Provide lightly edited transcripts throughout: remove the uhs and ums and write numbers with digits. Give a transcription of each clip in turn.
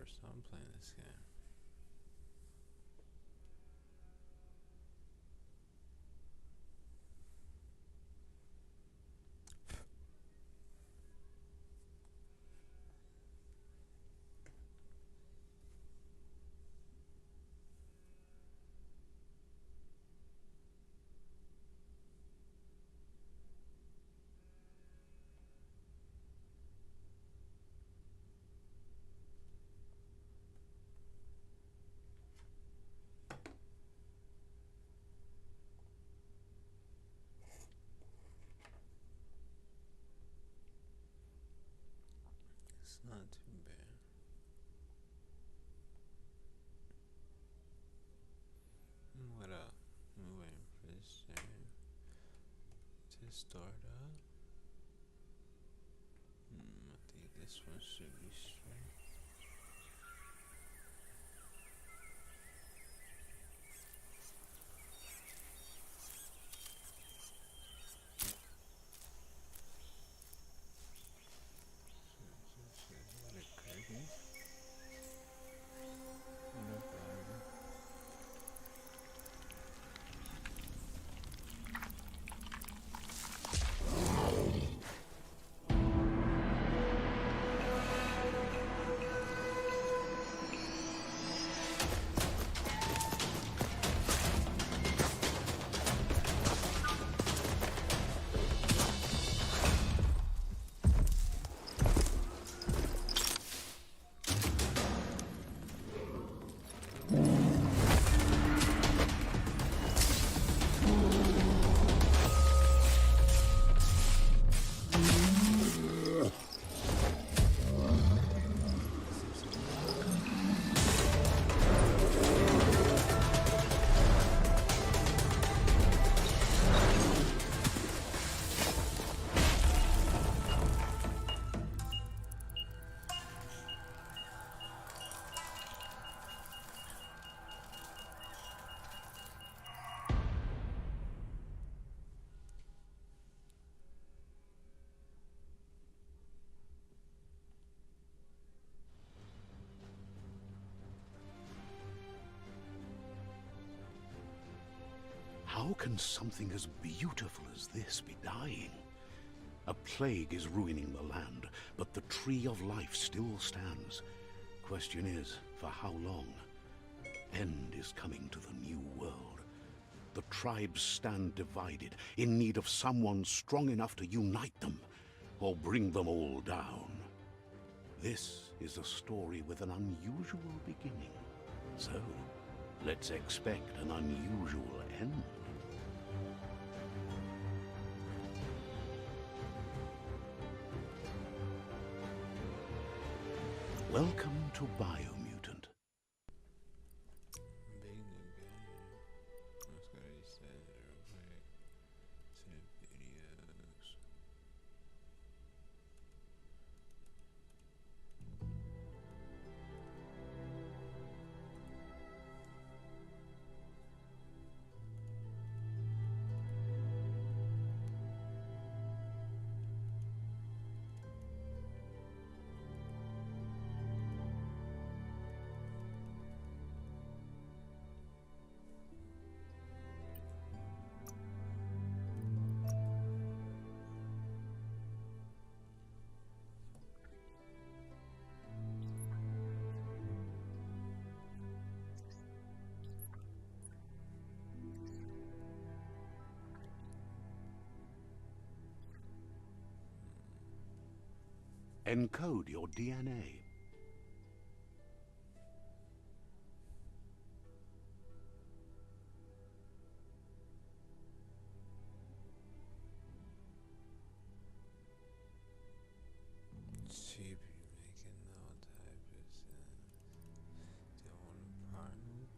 first time playing this game. It's not too bad. What up? I'm waiting for this game to start up. I think this one should be straight. What a curtain. What up, Ivy? How can something as beautiful as this be dying? A plague is ruining the land, but the tree of life still stands. Question is, for how long? End is coming to the new world. The tribes stand divided, in need of someone strong enough to unite them, or bring them all down. This is a story with an unusual beginning. So, let's expect an unusual end. Welcome to Biomutant. Big new game. Let's go reset it real quick to the videos. Encode your DNA. Cheap, you making no type of sense. They want a partner.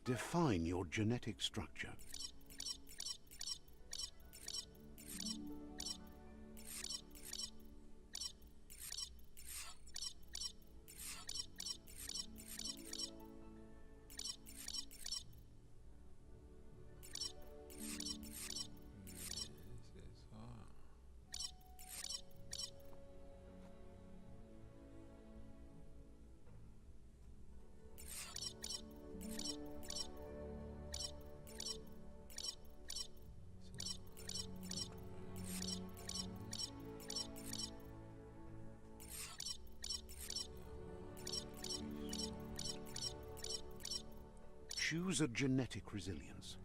Define your genetic structure. Choose a genetic resilience.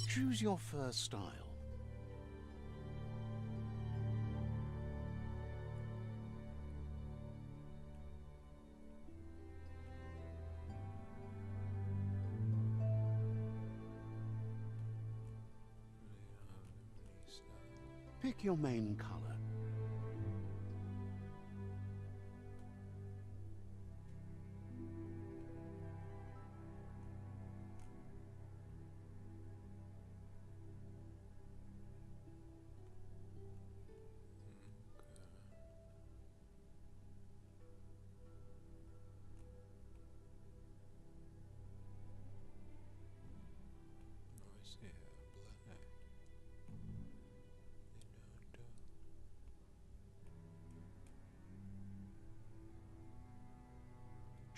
Choose your first style. Pick your main color.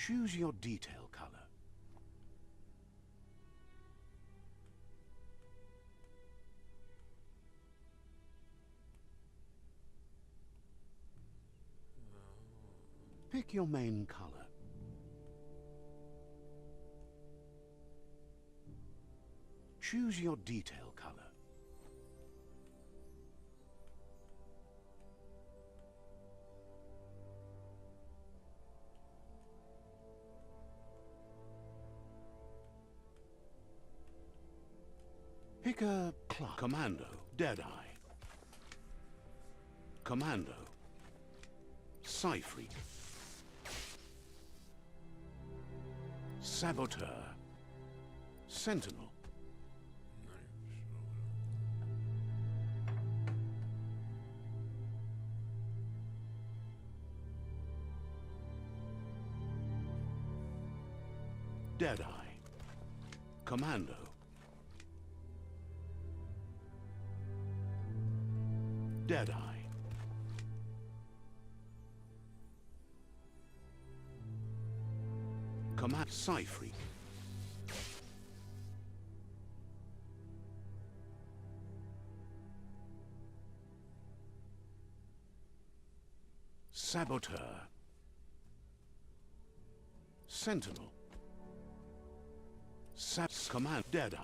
Choose your detail color. Pick your main color. Choose your detail color. Pick a class. Commando, Deadeye. Commando, Psyfreak. Saboteur, Sentinel. Deadeye, Commando. Deadeye. Command Psyfreak. Saboteur. Sentinel. Command Deadeye.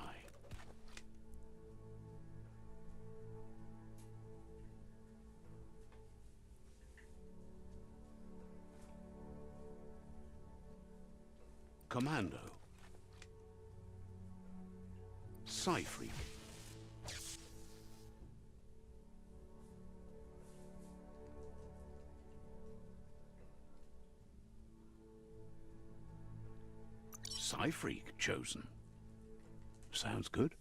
Commando. Psyfreak. Psyfreak chosen. Sounds good.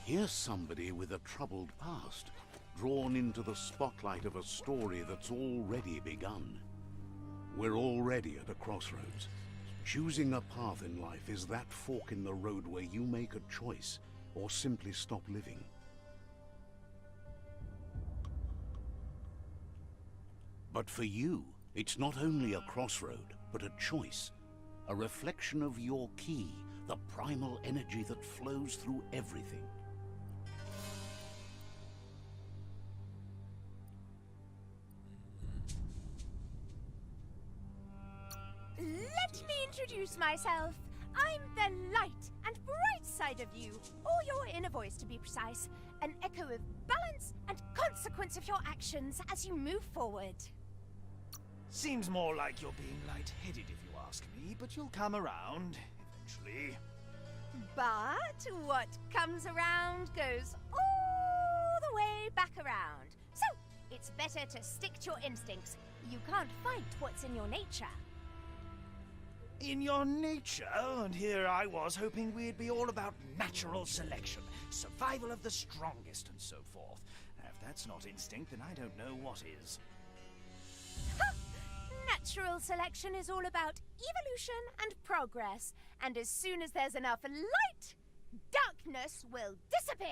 Here's somebody with a troubled past, drawn into the spotlight of a story that's already begun. We're already at a crossroads. Choosing a path in life is that fork in the road where you make a choice or simply stop living. But for you, it's not only a crossroad, but a choice. A reflection of your key, the primal energy that flows through everything. introduce myself. I'm the light and bright side of you, or your inner voice to be precise. An echo of balance and consequence of your actions as you move forward. Seems more like you're being light-headed if you ask me, but you'll come around, eventually. But what comes around goes all the way back around. So, it's better to stick to your instincts. You can't fight what's in your nature. In your nature, and here I was hoping we'd be all about natural selection, survival of the strongest, and so forth. If that's not instinct, then I don't know what is. Ha! Natural selection is all about evolution and progress, and as soon as there's enough light, darkness will disappear.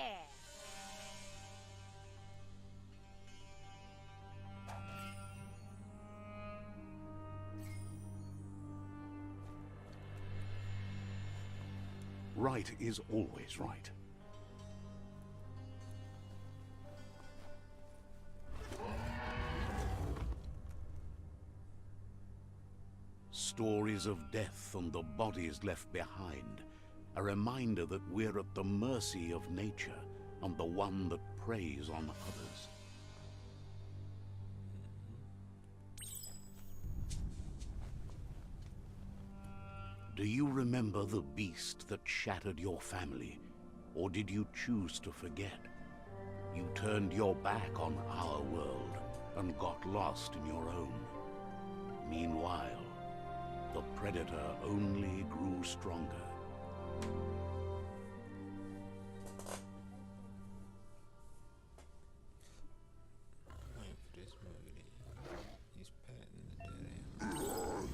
Right is always right. Stories of death and the bodies left behind. A reminder that we're at the mercy of nature and the one that preys on others. Do you remember the beast that shattered your family? Or did you choose to forget? You turned your back on our world and got lost in your own. Meanwhile, the Predator only grew stronger. Wait for this movie. He's patting the dead end.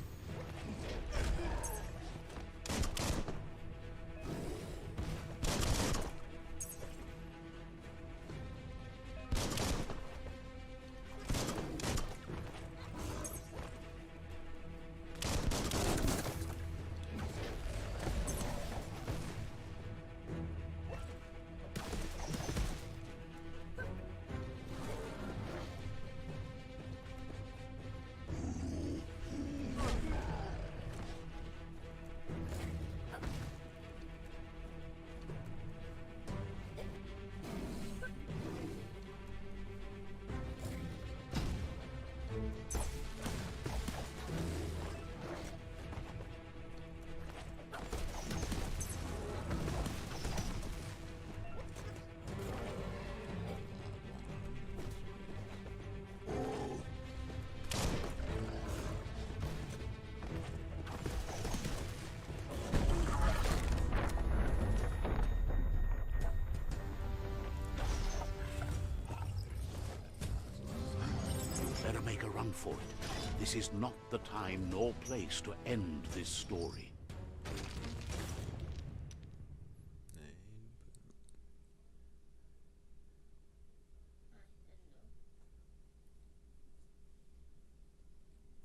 Better make a run for it. This is not the time nor place to end this story.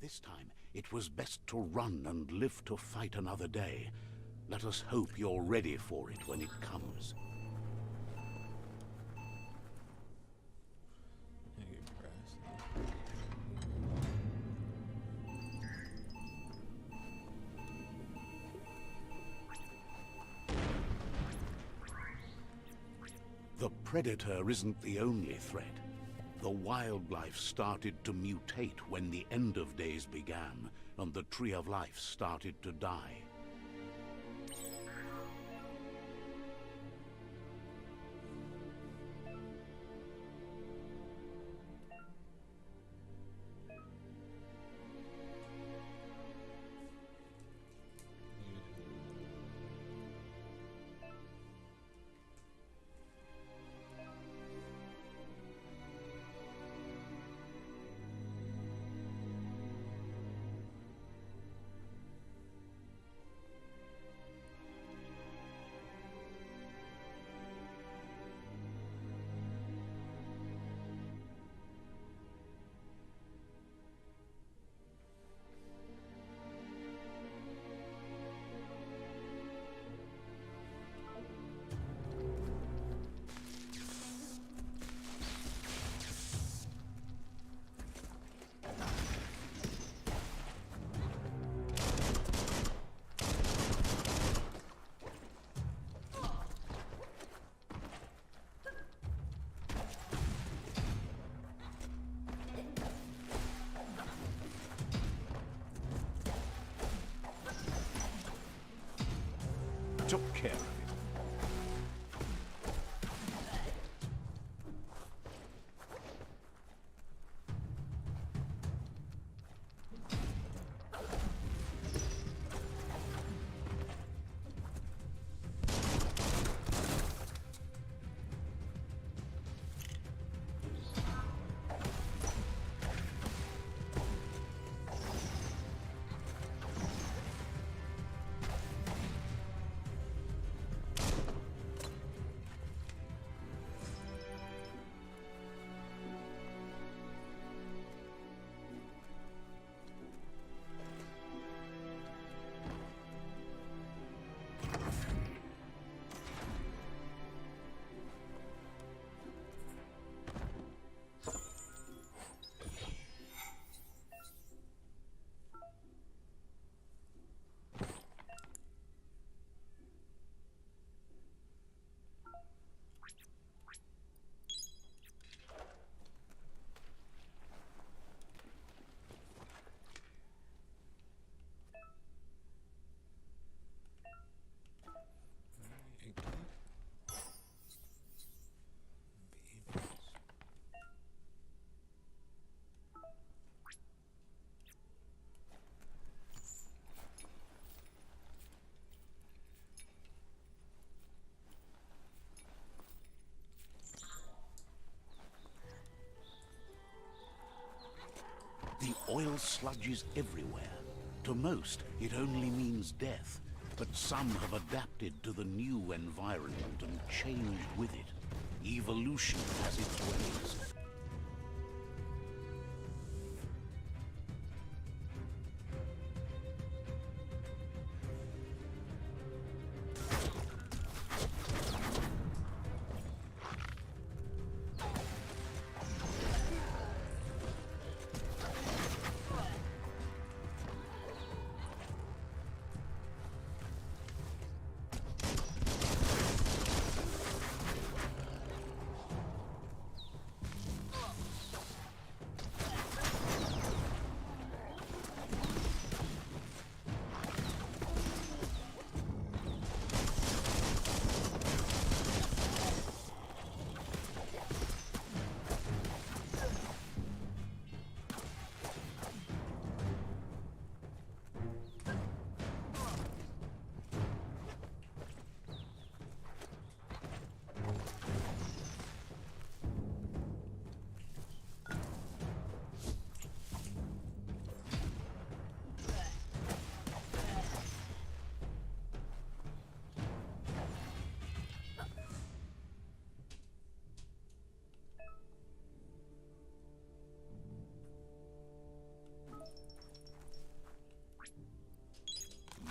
This time, it was best to run and live to fight another day. Let us hope you're ready for it when it comes. The Predator isn't the only threat. The wildlife started to mutate when the end of days began, and the Tree of Life started to die. took care of it. The oil sludges everywhere. To most, it only means death. But some have adapted to the new environment and changed with it. Evolution has its ways.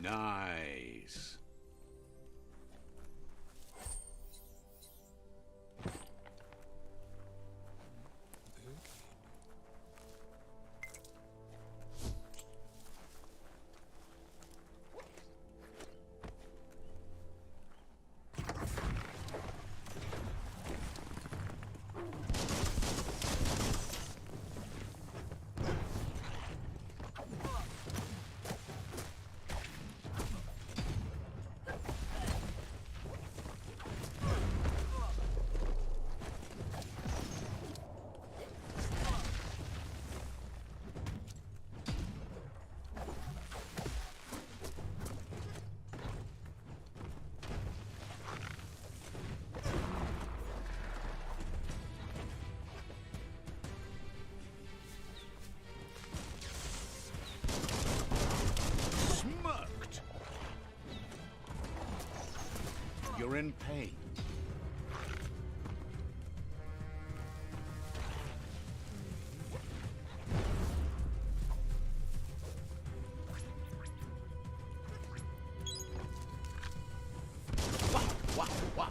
Nice. You're in pain. Wow, wow, wow.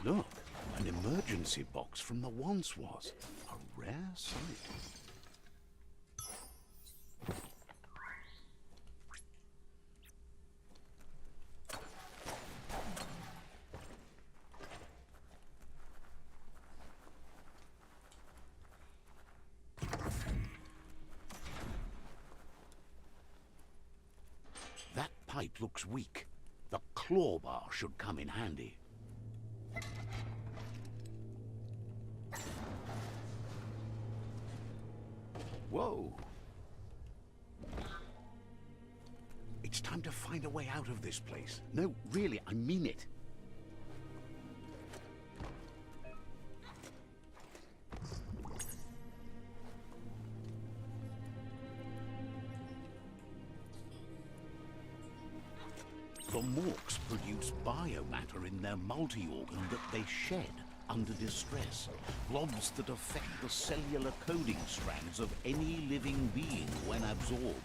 Look, an emergency box from the once was. A rare sight. That pipe looks weak. The claw bar should come in handy. Whoa! It's time to find a way out of this place. No, really, I mean it. The Morks produce biomatter in their multi-organ that they shed under distress. Blobs that affect the cellular coding strands of any living being when absorbed,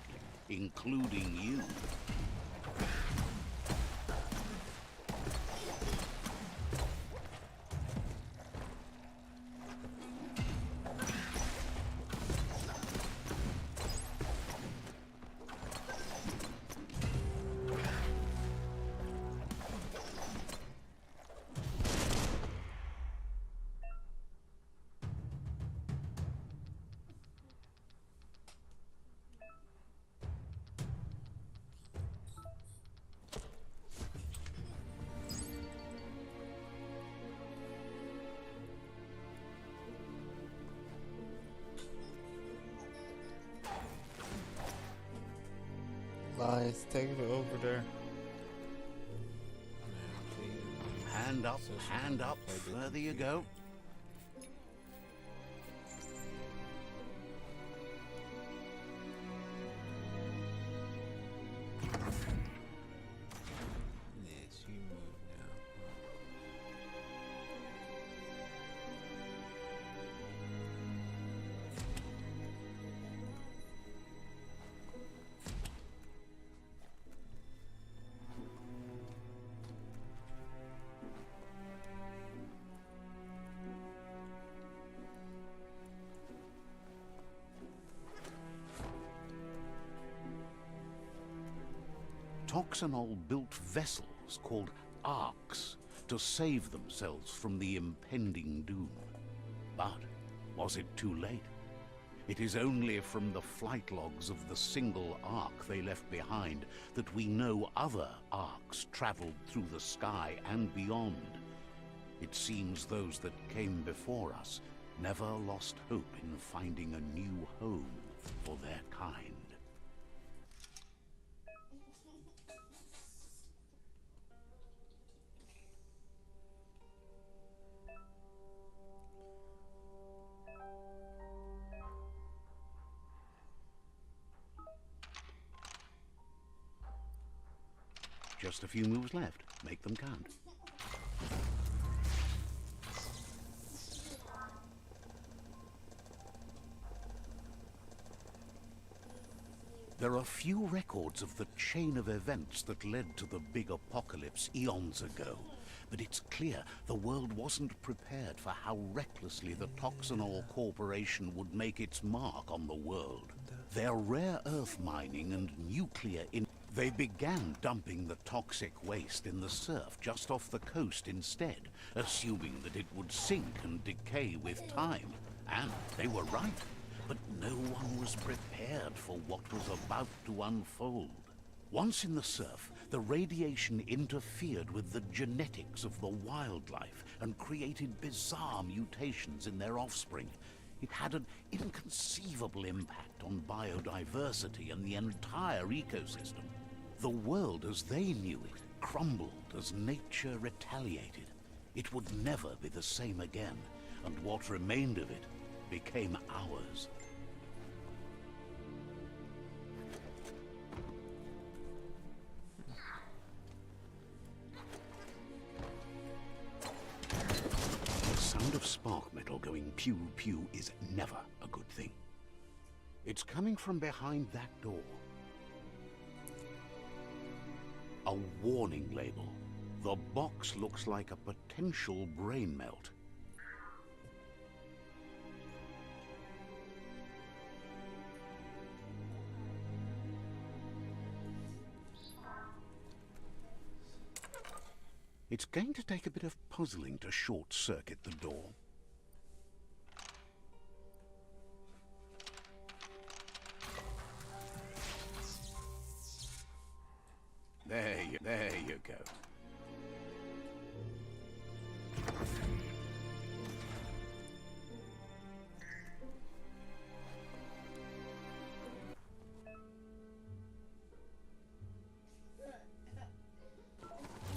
including you. Lies, take it over there. Hand up, further you go. Yes, you move now. Toxanol built vessels called arks to save themselves from the impending doom. But was it too late? It is only from the flight logs of the single ark they left behind that we know other arks traveled through the sky and beyond. It seems those that came before us never lost hope in finding a new home for their kind. Just a few moves left. Make them count. There are few records of the chain of events that led to the big apocalypse eons ago, but it's clear the world wasn't prepared for how recklessly the Toxanol Corporation would make its mark on the world. Their rare earth mining and nuclear They began dumping the toxic waste in the surf just off the coast instead, assuming that it would sink and decay with time. And they were right. But no one was prepared for what was about to unfold. Once in the surf, the radiation interfered with the genetics of the wildlife and created bizarre mutations in their offspring. It had an inconceivable impact on biodiversity and the entire ecosystem. The world as they knew it crumbled as nature retaliated. It would never be the same again, and what remained of it became ours. The sound of spark metal going pew-pew is never a good thing. It's coming from behind that door. A warning label. The box looks like a potential brain melt. It's going to take a bit of puzzling to short-circuit the door. There you go.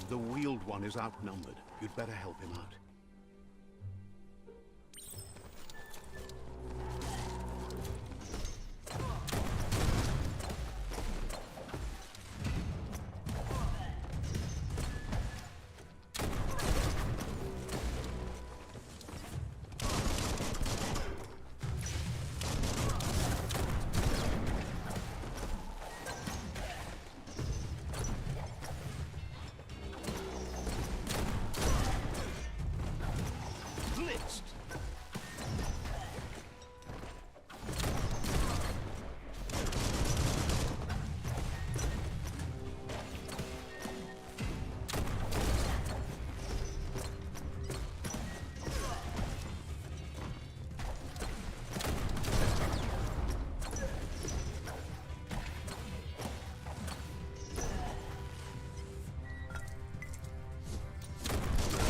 The wheeled one is outnumbered. You'd better help him out.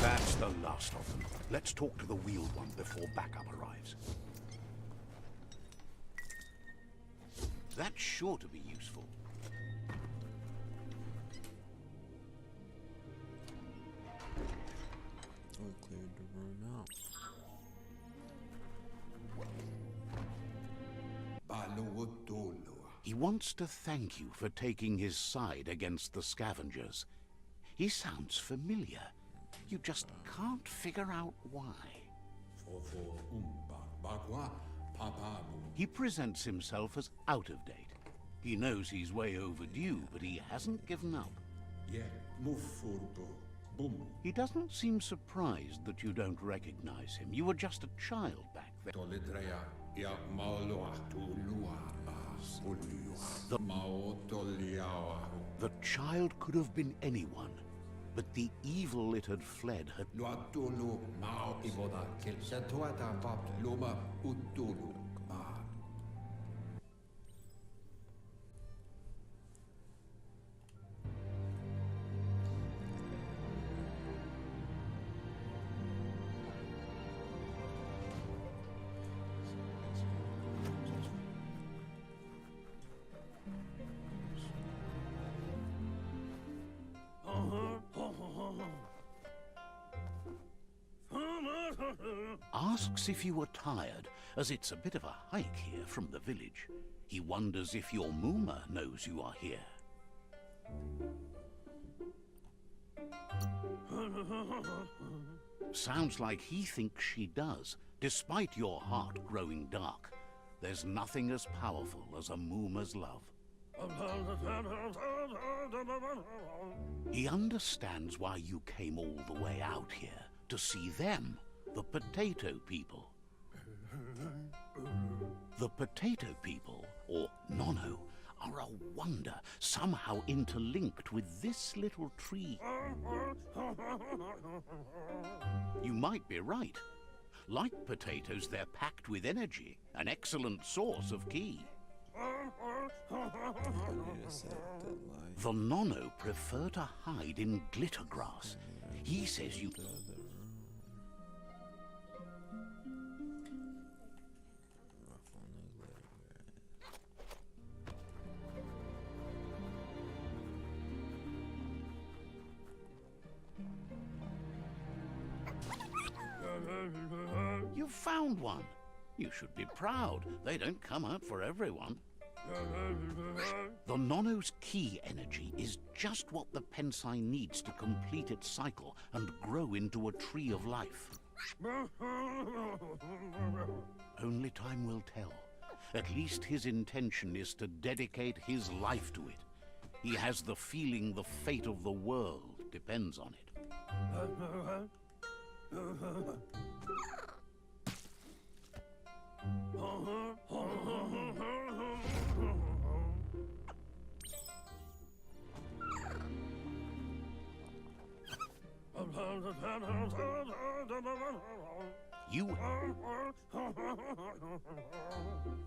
That's the last of them. Let's talk to the wheeled one before backup arrives. That's sure to be useful. We cleared the room out. He wants to thank you for taking his side against the scavengers. He sounds familiar. You just can't figure out why. He presents himself as out of date. He knows he's way overdue, but he hasn't given up. He doesn't seem surprised that you don't recognize him. You were just a child back then. The child could have been anyone, but the evil it had fled had... Asks if you were tired, as it's a bit of a hike here from the village. He wonders if your Mooma knows you are here. Sounds like he thinks she does, despite your heart growing dark. There's nothing as powerful as a Mooma's love. He understands why you came all the way out here, to see them, the potato people. The potato people, or Nono, are a wonder, somehow interlinked with this little tree. You might be right. Like potatoes, they're packed with energy, an excellent source of ki. The Nono prefer to hide in glitter grass. He says you... You found one. You should be proud. They don't come out for everyone. The Nono's ki energy is just what the Pensai needs to complete its cycle and grow into a tree of life. Only time will tell. At least his intention is to dedicate his life to it. He has the feeling the fate of the world depends on it. You...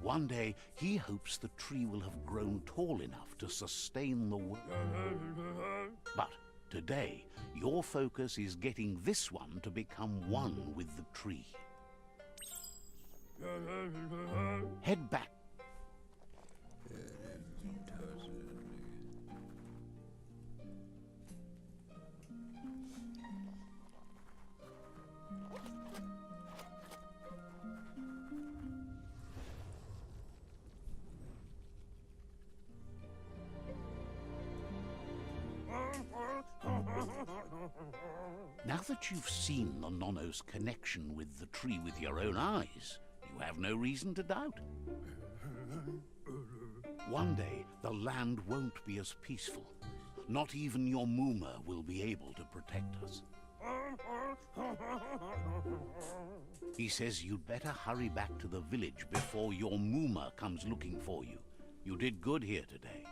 One day, he hopes the tree will have grown tall enough to sustain the But today, your focus is getting this one to become one with the tree. Head back. Now that you've seen the Nonno's connection with the tree with your own eyes, you have no reason to doubt. One day, the land won't be as peaceful. Not even your Mooma will be able to protect us. He says you'd better hurry back to the village before your Mooma comes looking for you. You did good here today.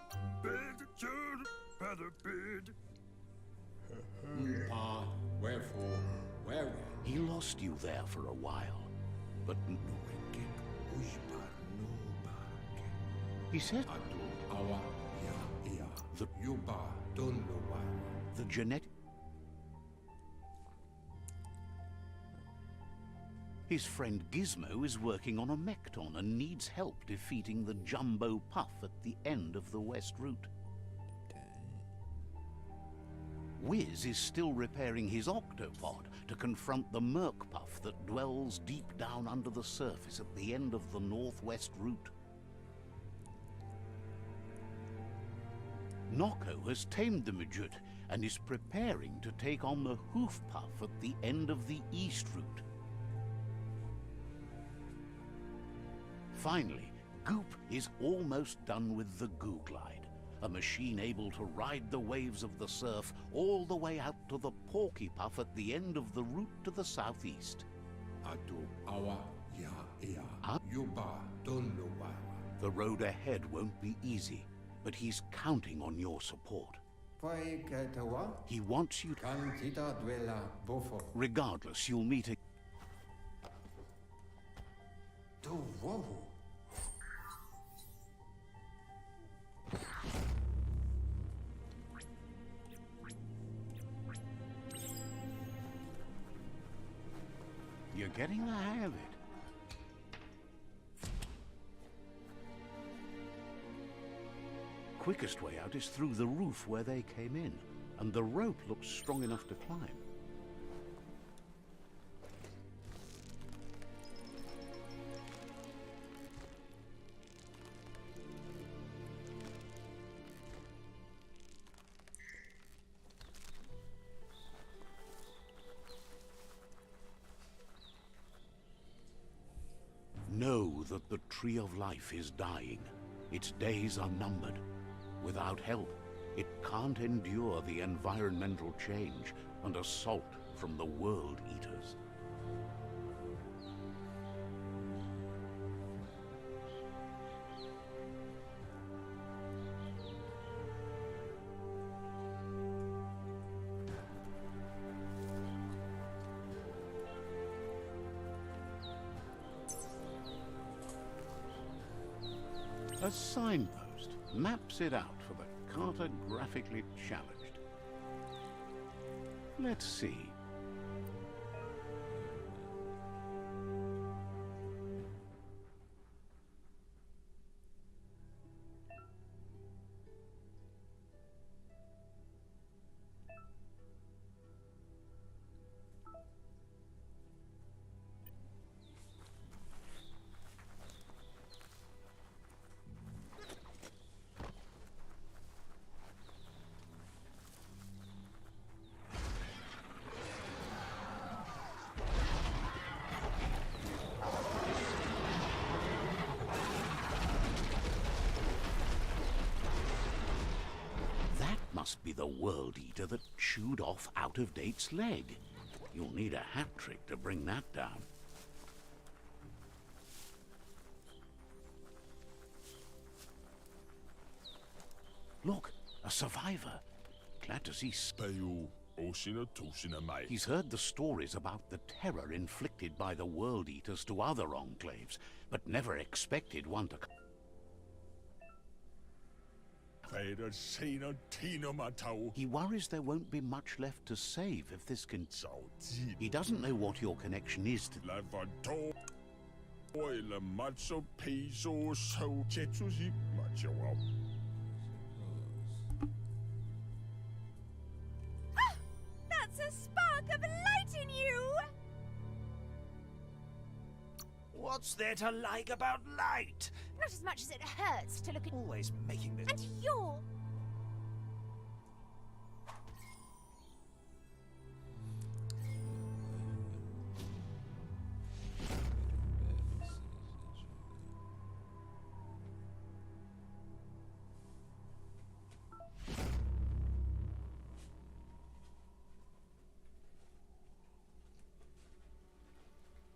Wherefore, where He lost you there for a while, but he said the genetic... His friend Gizmo is working on a Mekton and needs help defeating the Jumbo Puff at the end of the West Route. Wiz is still repairing his octopod to confront the Merc Puff that dwells deep down under the surface at the end of the Northwest Route. Nocco has tamed the Midget and is preparing to take on the Hoof Puff at the end of the East Route. Finally, Goop is almost done with the Goo Glide, a machine able to ride the waves of the surf all the way out to the Porky Puff at the end of the route to the southeast. The road ahead won't be easy, but he's counting on your support. He wants you to... Regardless, you'll meet a... You're getting the hang of it. Quickest way out is through the roof where they came in, and the rope looks strong enough to climb. Know that the Tree of Life is dying. Its days are numbered. Without help, it can't endure the environmental change and assault from the World Eaters. A signpost maps it out for the cartographically challenged. Let's see. must be the World Eater that chewed off Out-of-Date's leg. You'll need a hat trick to bring that down. Look, a survivor. Glad to see... He's heard the stories about the terror inflicted by the World Eaters to other enclaves, but never expected one to... He worries there won't be much left to save if this can... He doesn't know what your connection is to... That's a spark of light in you! What's there to like about light? Not as much as it hurts to look at... Always making this... And you're...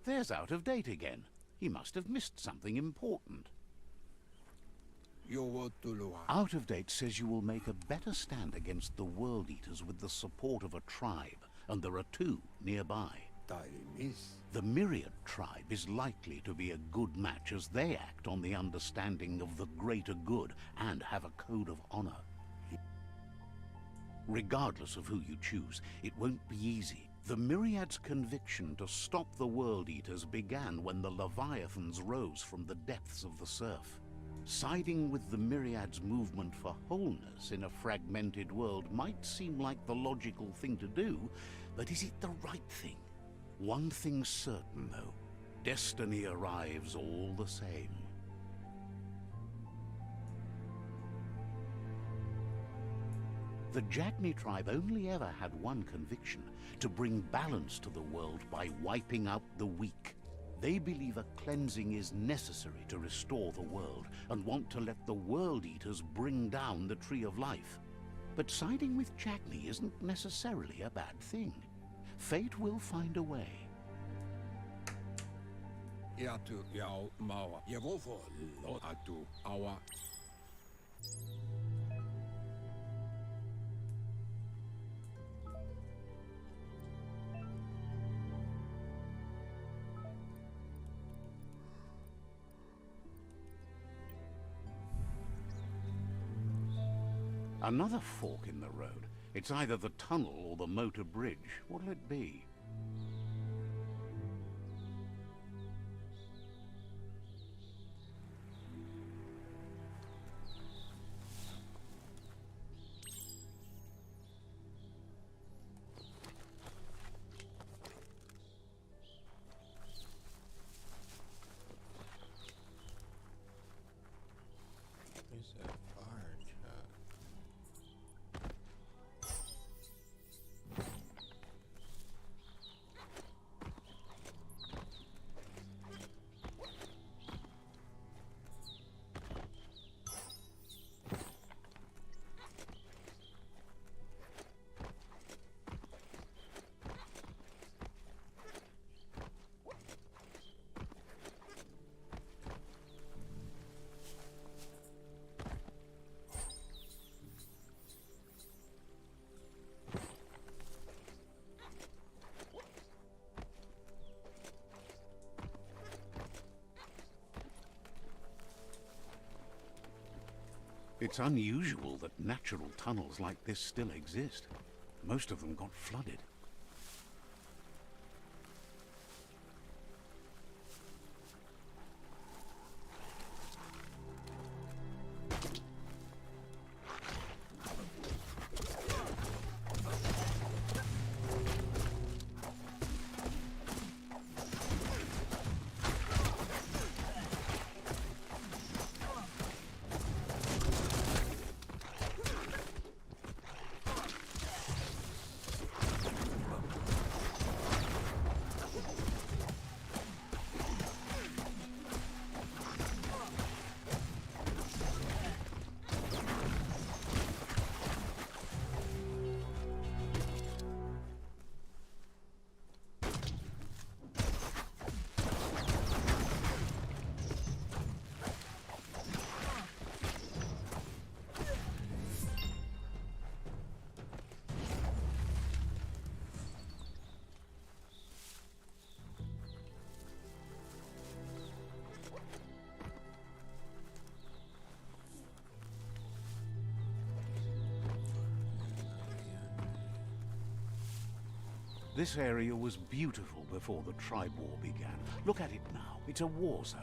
There's Out-of-Date again. He must have missed something important. Out-of-Date says you will make a better stand against the World Eaters with the support of a tribe, and there are two nearby. The Myriad tribe is likely to be a good match as they act on the understanding of the greater good and have a code of honor. Regardless of who you choose, it won't be easy. The Myriad's conviction to stop the World Eaters began when the Leviathans rose from the depths of the surf. Siding with the Myriad's movement for wholeness in a fragmented world might seem like the logical thing to do, but is it the right thing? One thing's certain, though. Destiny arrives all the same. The Jagni tribe only ever had one conviction: to bring balance to the world by wiping out the weak. They believe a cleansing is necessary to restore the world, and want to let the World Eaters bring down the Tree of Life. But siding with Jagni isn't necessarily a bad thing. Fate will find a way. Another fork in the road. It's either the tunnel or the motor bridge. What'll it be? Where's that fire truck? It's unusual that natural tunnels like this still exist. Most of them got flooded. This area was beautiful before the tribe war began. Look at it now. It's a war zone.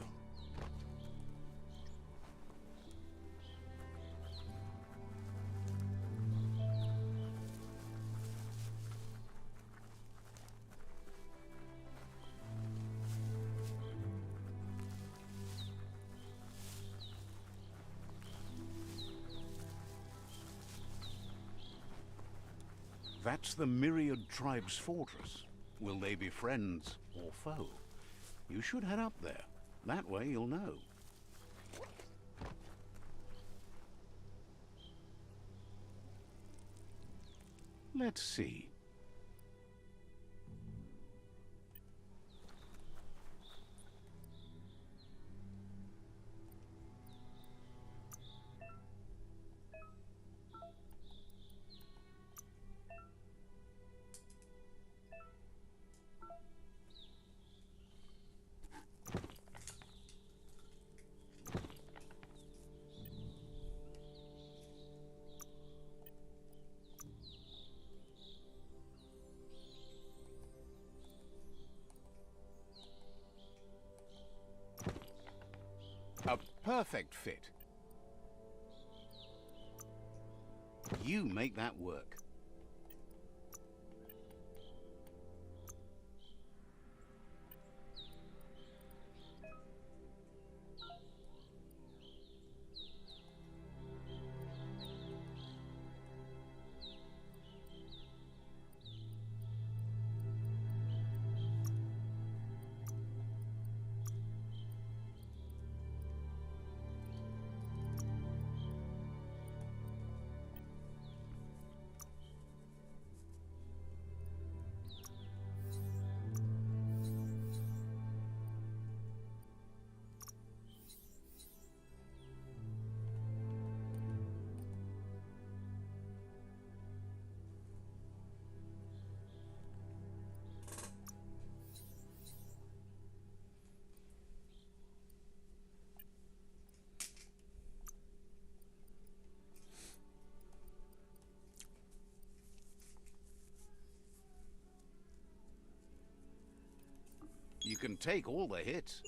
That's the Myriad Tribe's fortress. Will they be friends or foe? You should head up there. That way you'll know. Let's see. A perfect fit. You make that work. You can take all the hits.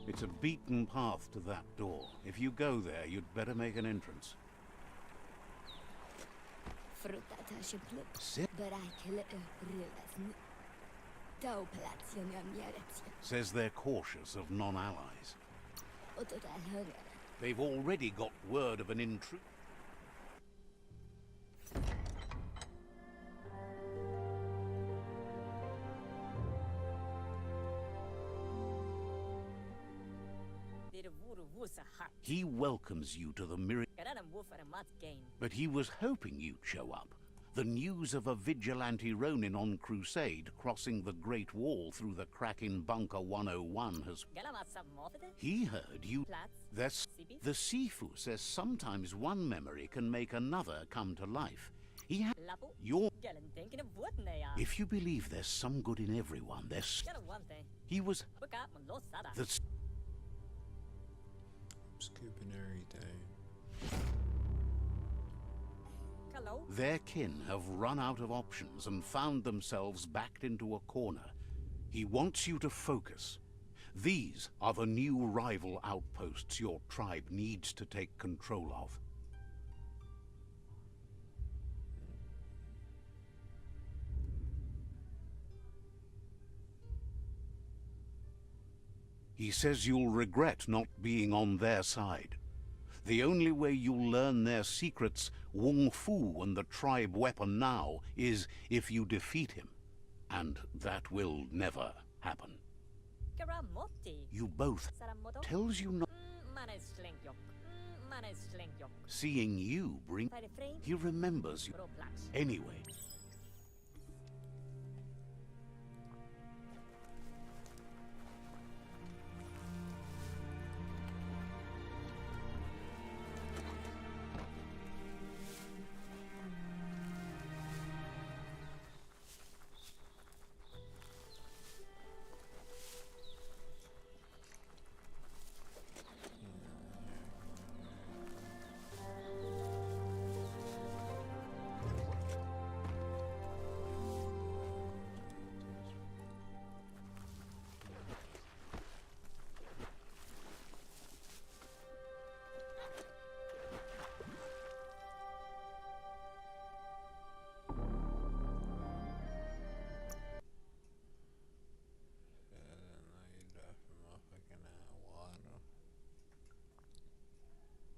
It's a beaten path to that door. If you go there, you'd better make an entrance. Sit. Says they're cautious of non-allies. They've already got word of an intruder. He welcomes you to the Myriad, but he was hoping you'd show up. The news of a vigilante Ronin on crusade crossing the Great Wall through the crack in Bunker 101 has... He heard you... The Sifu says sometimes one memory can make another come to life. If you believe there's some good in everyone, there's... He was... Scooping every day. Their kin have run out of options and found themselves backed into a corner. He wants you to focus. These are the new rival outposts your tribe needs to take control of. He says you'll regret not being on their side. The only way you'll learn their secrets, Wung Fu and the tribe weapon now, is if you defeat him. And that will never happen. Garamotti. You both Saramoto. tells you not. Maneslinkjok. Maneslinkjok. Seeing you bring. Refrain. He remembers you. Roplax. Anyway.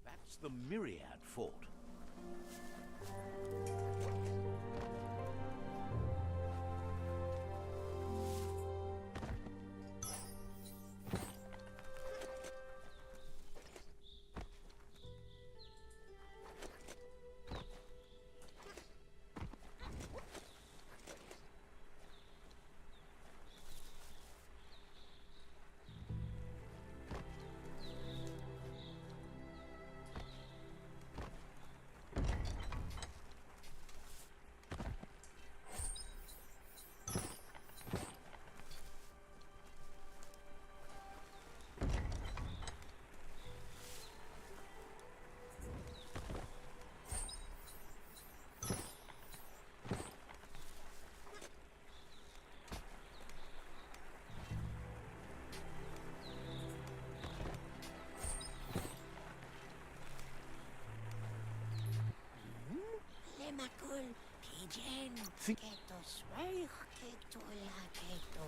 That's the Myriad Fort. Lemakul, pigeon, Think- keto swaich, keto la keto.